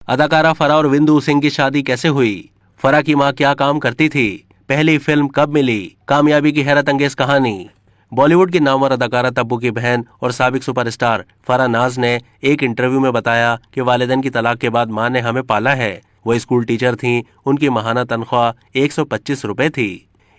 अदाकारा फरा और विंदु सिंह की शादी कैसे हुई? फरा की मां क्या काम करती थी? पहली फिल्म कब मिली? कामयाबी की हैरत अंगेज कहानी। बॉलीवुड की नामवर अदाकारा तब्बू की बहन और साबिक सुपरस्टार फरा नाज ने एक इंटरव्यू में बताया कि वालिदैन की तलाक के बाद मां ने हमें पाला है। वो स्कूल टीचर थीं, उनकी माहाना तनख्वाह 125 रुपए थी।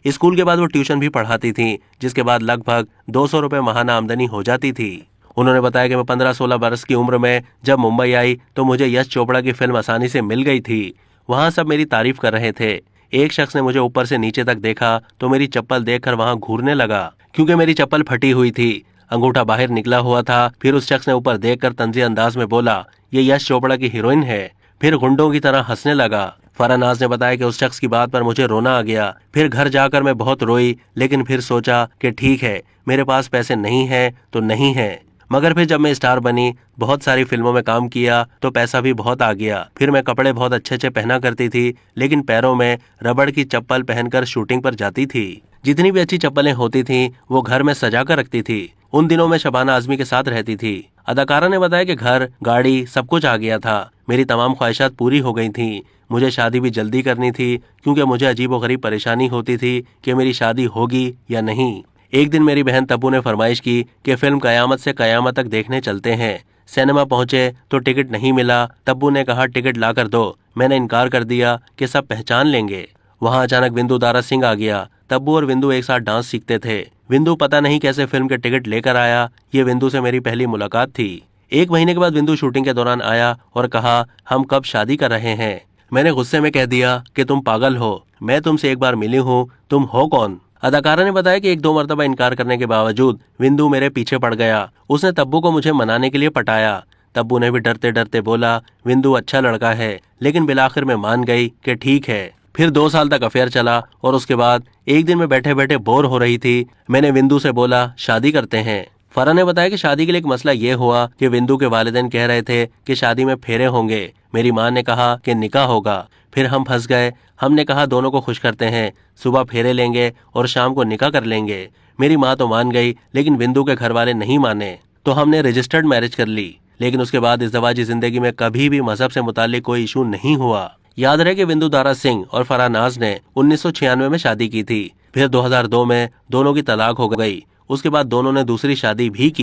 स्कूल के बाद वो ट्यूशन भी पढ़ाती थीं, जिसके बाद लगभग 200 रुपए माहाना आमदनी हो जाती थी। उन्होंने बताया कि मैं 15-16 बरस की उम्र में जब मुंबई आई तो मुझे यश चोपड़ा की फिल्म आसानी से मिल गई थी। वहां सब मेरी तारीफ कर रहे थे। एक शख्स ने मुझे ऊपर से नीचे तक देखा तो मेरी चप्पल देखकर वहां घूरने लगा, क्योंकि मेरी चप्पल फटी हुई थी, अंगूठा बाहर निकला हुआ था। फिर उस शख्स ने ऊपर देखकर तंज़ी अंदाज में बोला, ये यश चोपड़ा की हीरोइन है। फिर गुंडों की तरह हंसने लगा। फरा नाज ने बताया कि उस शख्स की बात पर मुझे रोना आ गया। फिर घर जाकर मैं बहुत रोई, लेकिन फिर सोचा कि ठीक है, मेरे पास पैसे नहीं है तो नहीं है। मगर फिर जब मैं स्टार बनी, बहुत सारी फिल्मों में काम किया तो पैसा भी बहुत आ गया। फिर मैं कपड़े बहुत अच्छे अच्छे पहना करती थी, लेकिन पैरों में रबड़ की चप्पल पहनकर शूटिंग पर जाती थी। जितनी भी अच्छी चप्पलें होती थीं, वो घर में सजा कर रखती थी। उन दिनों में शबाना आजमी के साथ रहती थी। अदाकारा ने बताया कि घर, गाड़ी, सब कुछ आ गया था। मेरी तमाम ख्वाहिशात पूरी हो गई थी। मुझे शादी भी जल्दी करनी थी, क्योंकि मुझे अजीबोगरीब परेशानी होती थी कि मेरी शादी होगी या नहीं। एक दिन मेरी बहन तब्बू ने फरमाइश की कि फिल्म कयामत से कयामत तक देखने चलते हैं। सिनेमा पहुंचे तो टिकट नहीं मिला। तब्बू ने कहा, टिकट ला कर दो। मैंने इनकार कर दिया कि सब पहचान लेंगे। वहां अचानक विंदु दारा सिंह आ गया। तब्बू और विंदु एक साथ डांस सीखते थे। विंदु पता नहीं कैसे फिल्म के टिकट लेकर आया। ये विंदु से मेरी पहली मुलाकात थी। 1 महीने के बाद विंदु शूटिंग के दौरान आया और कहा, हम कब शादी कर रहे हैं? मैंने गुस्से में कह दिया कि तुम पागल हो, मैं तुमसे एक बार मिली हूँ, तुम हो कौन? अदाकारा ने बताया कि 1-2 मरतबा इनकार करने के बावजूद विंदु मेरे पीछे पड़ गया। उसने तब्बू को मुझे मनाने के लिए पटाया। तब्बू ने भी डरते डरते बोला, विंदु अच्छा लड़का है, लेकिन बिलाखिर में मान गई कि ठीक है। फिर 2 साल तक अफेयर चला और उसके बाद एक दिन मैं बैठे बैठे बोर हो रही थी। मैंने विंदु से बोला, शादी करते हैं। फरा ने बताया कि शादी के लिए एक मसला ये हुआ कि विंदु के वालिदैन कह रहे थे कि शादी में फेरे होंगे। मेरी मां ने कहा कि निकाह होगा। फिर हम फंस गए। हमने कहा दोनों को खुश करते हैं, सुबह फेरे लेंगे और शाम को निकाह कर लेंगे। मेरी मां तो मान गई, लेकिन विंदु के घर वाले नहीं माने, तो हमने रजिस्टर्ड मैरिज कर ली। लेकिन उसके बाद इज़्दिवाजी जिंदगी में कभी भी मजहब से मुताल्लिक कोई इशू नहीं हुआ। याद रहे कि विंदु दारा सिंह और फरा नाज ने 1996 में शादी की थी। फिर 2002 में दोनों की तलाक हो गई। उसके बाद दोनों ने दूसरी शादी भी की।